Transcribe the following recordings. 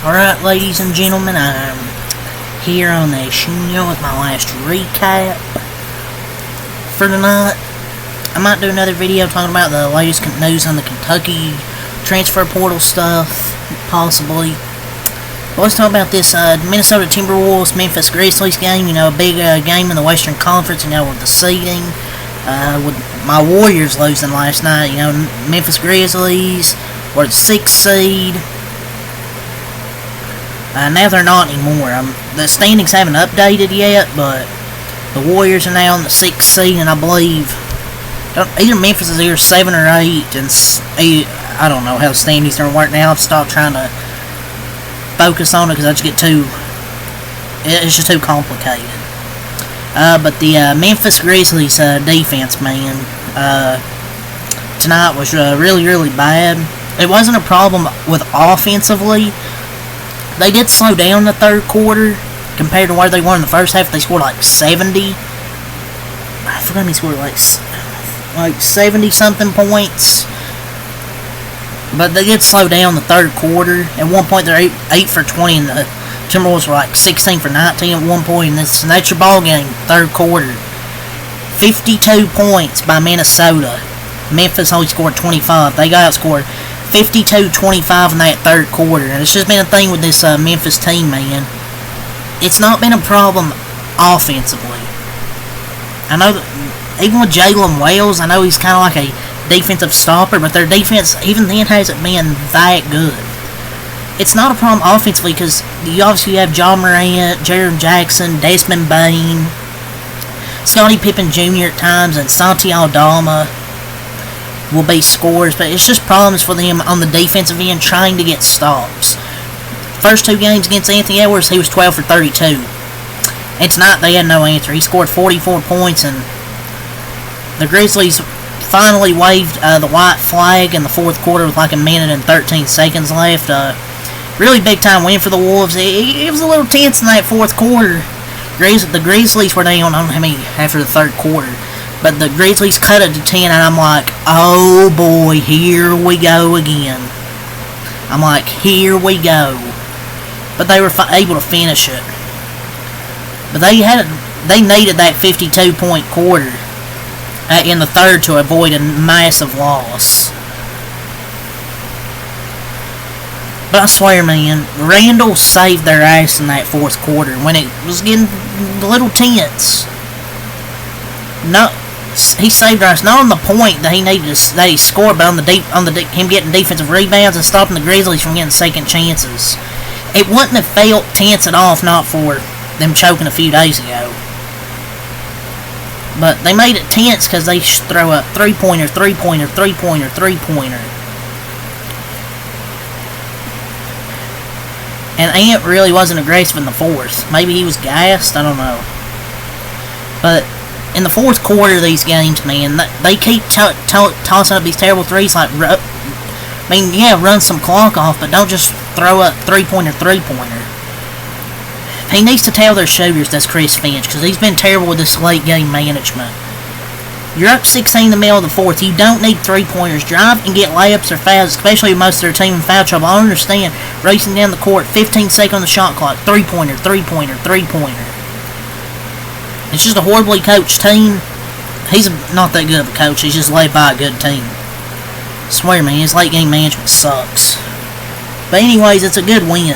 Alright, ladies and gentlemen, I'm here on the show with my last recap for tonight. I might do another video talking about the latest news on the Kentucky transfer portal stuff, possibly. But let's talk about this Minnesota Timberwolves Memphis Grizzlies game. A big game in the Western Conference, with the seeding. With my Warriors losing last night, Memphis Grizzlies were the 6th seed. Now they're not anymore. The standings haven't updated yet, but the Warriors are now in the 6th seed, and I believe either Memphis is either 7 or 8, and I don't know how the standings are work now. I've stopped trying to focus on it because it's just too complicated. But the Memphis Grizzlies defense, man, tonight was really, really bad. It wasn't a problem with offensively. They did slow down the third quarter compared to where they were in the first half. They scored like 70. I forgot they scored like 70-something points. But they did slow down the third quarter. At one point, they're 8 for 20, and the Timberwolves were like 16 for 19 at one point. And that's your ball game, third quarter. 52 points by Minnesota. Memphis only scored 25. They got outscored 52-25 in that third quarter. And it's just been a thing with this Memphis team, man. It's not been a problem offensively. I know that even with Jalen Wells, I know he's kind of like a defensive stopper, but their defense even then hasn't been that good. It's not a problem offensively because you obviously have John Morant, Jaren Jackson, Desmond Bane, Scottie Pippen Jr. at times, and Santi Aldama will be scorers, but it's just problems for them on the defensive end trying to get stops. First two games against Anthony Edwards, he was 12 for 32. And tonight they had no answer. He scored 44 points, and the Grizzlies finally waved the white flag in the fourth quarter with like a minute and 13 seconds left. Really big time win for the Wolves. It was a little tense in that fourth quarter. The Grizzlies were down after the third quarter. But the Grizzlies cut it to 10, and I'm like, oh boy, here we go again. I'm like, here we go. But they were able to finish it. But they needed that 52-point quarter in the third to avoid a massive loss. But I swear, man, Randall saved their ass in that fourth quarter when it was getting a little tense. He saved us not on the point that he needed that he scored, but on him getting defensive rebounds and stopping the Grizzlies from getting second chances. It wouldn't have felt tense at all if not for them choking a few days ago. But they made it tense because they throw up three-pointer. And Ant really wasn't aggressive in the fourth. Maybe he was gassed, I don't know. But in the fourth quarter of these games, man, they keep tossing up these terrible threes. Like, run some clock off, but don't just throw up three-pointer. He needs to tell their shooters that's Chris Finch, because he's been terrible with this late-game management. You're up 16 in the middle of the fourth. You don't need three-pointers. Drive and get layups or fouls, especially with most of their team in foul trouble. I understand racing down the court, 15 seconds on the shot clock, three-pointer. It's just a horribly coached team. He's not that good of a coach. He's just led by a good team. I swear, man, his late-game management sucks. But anyways, it's a good win.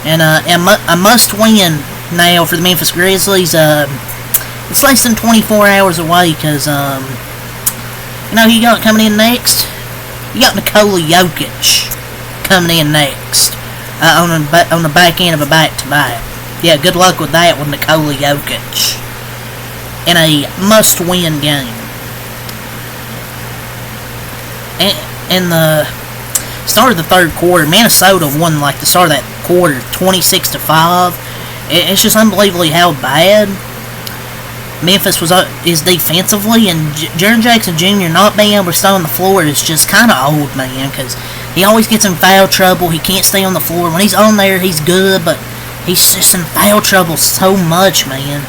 And a must-win now for the Memphis Grizzlies. It's less than 24 hours away because, who you got coming in next? You got Nikola Jokic coming in next on the back end of a back-to-back. Yeah, good luck with that with Nikola Jokic in a must-win game. In the start of the third quarter, Minnesota won like the start of that quarter 26-5. It's just unbelievably how bad Memphis is defensively, and Jaren Jackson Jr. not being able to stay on the floor is just kind of old, man, because he always gets in foul trouble. He can't stay on the floor. When he's on there, he's good, but he's just in foul trouble so much, man.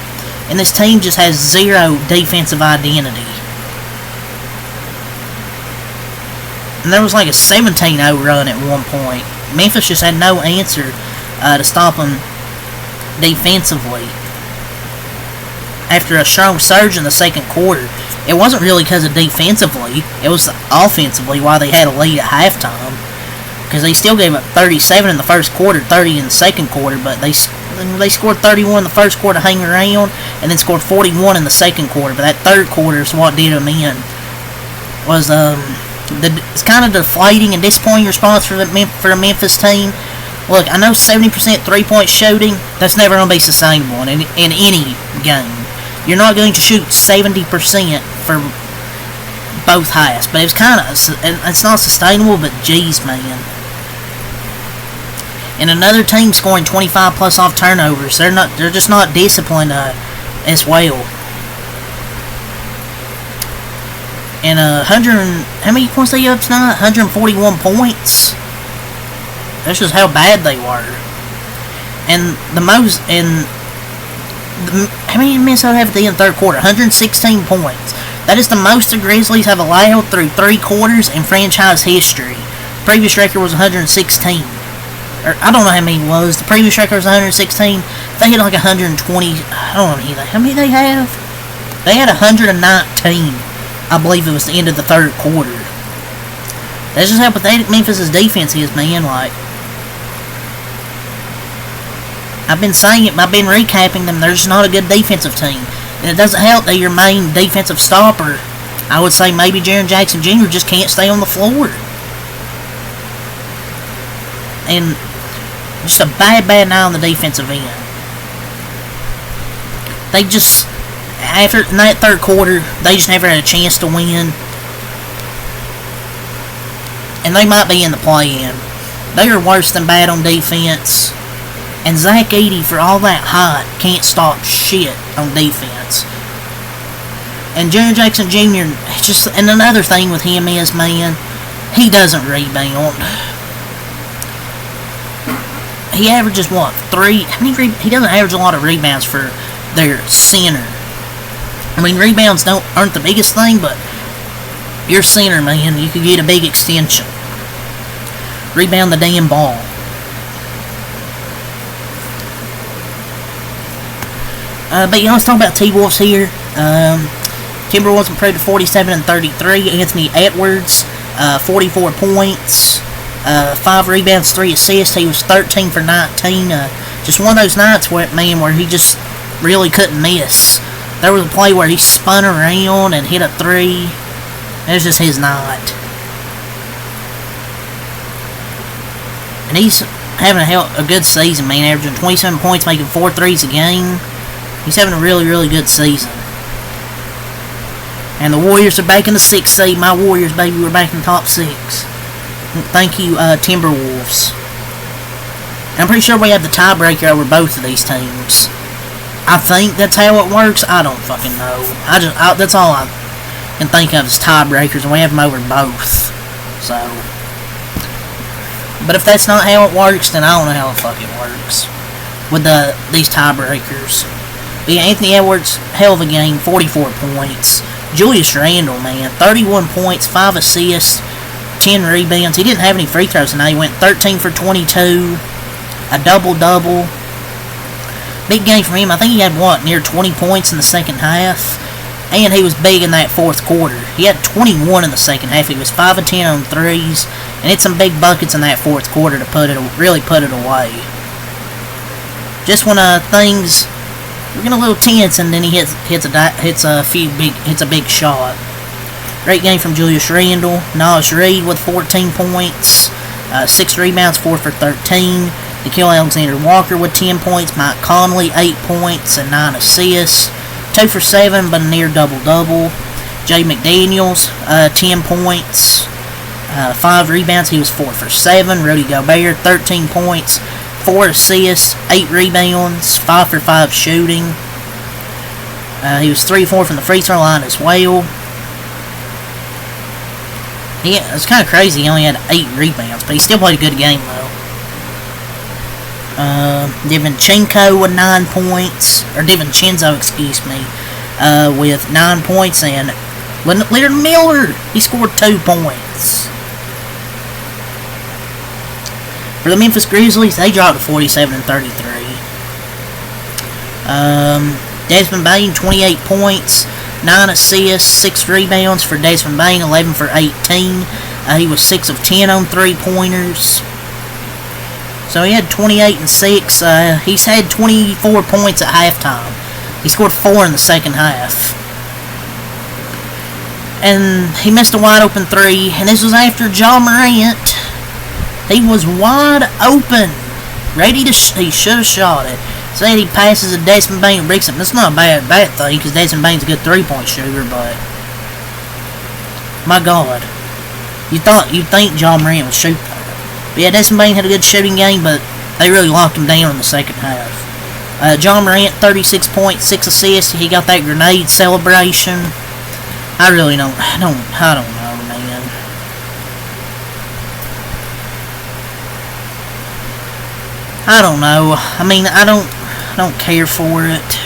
And this team just has zero defensive identity. And there was like a 17-0 run at one point. Memphis just had no answer to stop them defensively. After a strong surge in the second quarter, it wasn't really because of defensively, it was offensively why they had a lead at halftime. Because they still gave up 37 in the first quarter, 30 in the second quarter, but they scored 31 in the first quarter, hang around, and then scored 41 in the second quarter. But that third quarter is what did them in. Was it's kind of deflating and disappointing response for a Memphis team. Look, I know 70% 3-point shooting, that's never going to be sustainable in any game. You're not going to shoot 70% for both halves, but it's not sustainable, but geez, man. And another team scoring 25 plus off turnovers, they're just not disciplined as well. And how many points they up tonight? 141 points. That's just how bad they were. And how many Minnesota have at the end of the third quarter? 116 points. That is the most the Grizzlies have allowed through 3 quarters in franchise history. The previous record was 116. Or, I don't know how many it was. The previous record was 116. They had like 120. I don't know how many they have. They had 119. I believe it was the end of the third quarter. That's just how pathetic Memphis' defense is, man. Like, I've been saying it, I've been recapping them. They're just not a good defensive team. And it doesn't help that your main defensive stopper, I would say maybe Jaren Jackson Jr., just can't stay on the floor. And just a bad night on the defensive end. They just, after that third quarter, they just never had a chance to win. And they might be in the play-in. They are worse than bad on defense. And Zach Edey, for all that hype, can't stop shit on defense. And Jaren Jackson Jr., and another thing with him is, man, he doesn't rebound. He averages, what, 3? He doesn't average a lot of rebounds for their center. I mean, rebounds aren't the biggest thing, but your center, man, you could get a big extension. Rebound the damn ball. But let's talk about T-Wolves here. Timberwolves improved to 47 and 33. Anthony Edwards, 44 points, 5 rebounds, 3 assists. He was 13 for 19. Just one of those nights where he just really couldn't miss. There was a play where he spun around and hit a 3. It was just his night. And he's having a good season, man, averaging 27 points, making 4 threes a game. He's having a really, really good season. And the Warriors are back in the 6th seed. My Warriors, baby, we're back in the top 6. Thank you, Timberwolves. And I'm pretty sure we have the tiebreaker over both of these teams. I think that's how it works. I don't fucking know. That's all I can think of is tiebreakers, and we have them over both. So, but if that's not how it works, then I don't know how the fuck it works with these tiebreakers. But yeah, Anthony Edwards, hell of a game, 44 points. Julius Randle, man, 31 points, 5 assists, 10 rebounds. He didn't have any free throws tonight. He went 13 for 22, a double-double. Big game for him. I think he had, near 20 points in the second half. And he was big in that fourth quarter. He had 21 in the second half. He was 5 of 10 on threes. And hit some big buckets in that fourth quarter to really put it away. Just when things were getting a little tense, and then he hits a big shot. Great game from Julius Randle. Naj Reid with 14 points, 6 rebounds, 4 for 13. Nickeil Alexander-Walker with 10 points. Mike Conley, 8 points and 9 assists. 2 for 7, but a near double-double. Jay McDaniels, 10 points, 5 rebounds. He was 4 for 7. Rudy Gobert, 13 points, 4 assists, 8 rebounds, 5 for 5 shooting. He was 3-4 from the free throw line as well. Yeah, it's kind of crazy. He only had 8 rebounds, but he still played a good game, though. DiVincenzo with 9 points, or DiVincenzo, excuse me, with 9 points, and Leonard Miller, he scored 2 points. For the Memphis Grizzlies, they dropped to 47-33. Desmond Bane, 28 points, 9 assists, 6 rebounds for Desmond Bane, 11 for 18. He was 6 of 10 on three-pointers. So he had 28 and 6. He's had 24 points at halftime. He scored 4 in the second half. And he missed a wide open 3. And this was after Ja Morant. He was wide open. Ready to he should have shot it. Said he passes to Desmond Bane and breaks him. That's not a bad thing, because Desmond Bane's a good three-point shooter, but my God. You'd think Ja Morant would shoot that. But yeah, Desmond Bane had a good shooting game, but they really locked him down in the second half. Ja Morant, 36 points, 6 assists. He got that grenade celebration. I really don't know, man. I don't know. I mean, I don't care for it.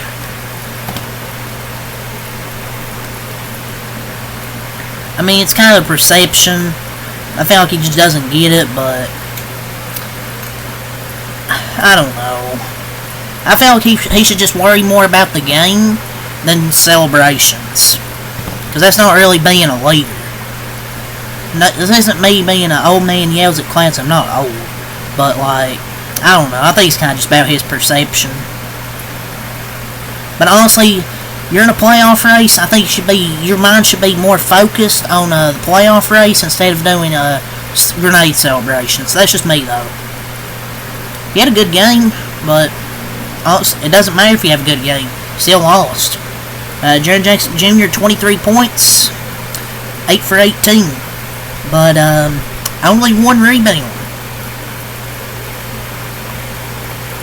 I mean, it's kind of a perception. I feel like he just doesn't get it, but I don't know. I feel like he should just worry more about the game than celebrations. Because that's not really being a leader. No, this isn't me being an old man yells at class. I'm not old. But, like, I don't know. I think it's kind of just about his perception. But honestly, you're in a playoff race. I think your mind should be more focused on the playoff race instead of doing grenade celebrations. That's just me, though. He had a good game, but it doesn't matter if you have a good game. Still lost. Jaren Jackson Jr., 23 points, 8 for 18, but only 1 rebound.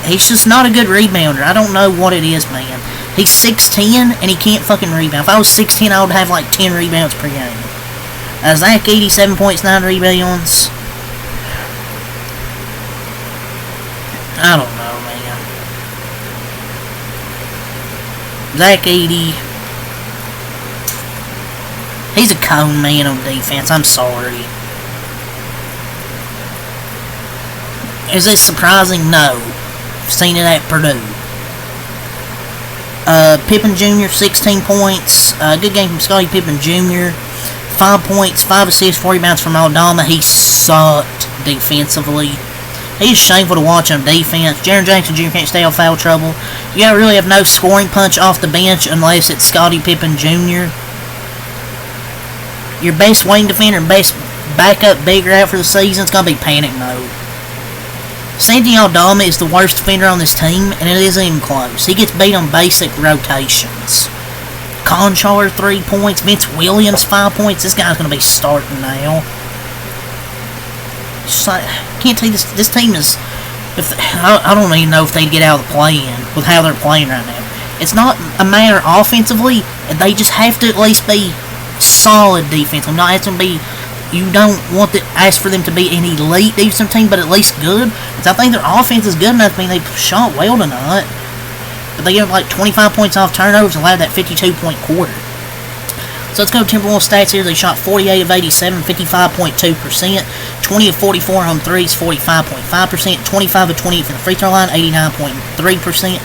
He's just not a good rebounder. I don't know what it is, man. He's 6'10", and he can't fucking rebound. If I was 6'10", I would have like 10 rebounds per game. Zach, 87 points, 9 rebounds. I don't know, man. Zach, 80. He's a cone man on defense. I'm sorry. Is it surprising? No. I've seen it at Purdue. Pippen Jr., 16 points. Good game from Scottie Pippen Jr. 5 points, 5 assists, 4 rebounds from Aldama. He sucked defensively. He's shameful to watch on defense. Jaren Jackson Jr. can't stay out of foul trouble. You really have no scoring punch off the bench unless it's Scottie Pippen Jr. Your best wing defender and best backup bigger out for the season is going to be panic mode. Santi Aldama is the worst defender on this team, and it isn't even close. He gets beat on basic rotations. Conchar, 3 points. Vince Williams, 5 points. This guy's going to be starting now. Can't take this team is. I don't even know if they'd get out of the play-in with how they're playing right now. It's not a matter offensively. They just have to at least be solid defensively. Not have to be. You don't want to ask for them to be an elite defensive team, but at least good. Because I think their offense is good enough. I mean, they shot well tonight. But they gave like 25 points off turnovers and allowed that 52-point quarter. So let's go to Timberwolves stats here. They shot 48 of 87, 55.2%. 20 of 44 on threes, 45.5%. 25 of 28 from the free throw line, 89.3%.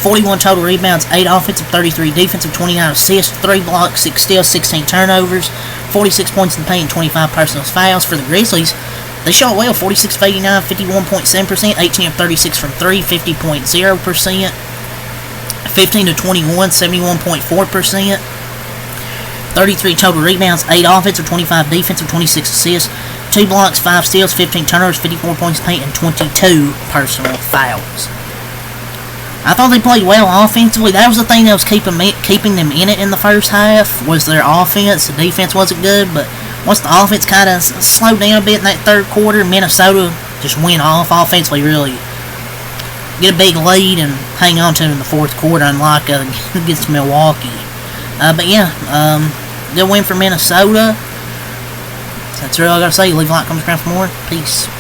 41 total rebounds, 8 offensive, 33 defensive, 29 assists, 3 blocks, 6 steals, 16 turnovers, 46 points in the paint, and 25 personal fouls. For the Grizzlies, they shot well, 46 of 89, 51.7%, 18 of 36 from 3, 50.0%, 15 of 21, 71.4%, 33 total rebounds, 8 offensive, 25 defensive, 26 assists, 2 blocks, 5 steals, 15 turnovers, 54 points in the paint, and 22 personal fouls. I thought they played well offensively. That was the thing that was keeping them in it in the first half, was their offense. The defense wasn't good, but once the offense kind of slowed down a bit in that third quarter, Minnesota just went off offensively, really get a big lead and hang on to it in the fourth quarter, unlike against Milwaukee. But yeah, good win for Minnesota. That's really all I got to say. Leave a like, comment, subscribe for more. Peace.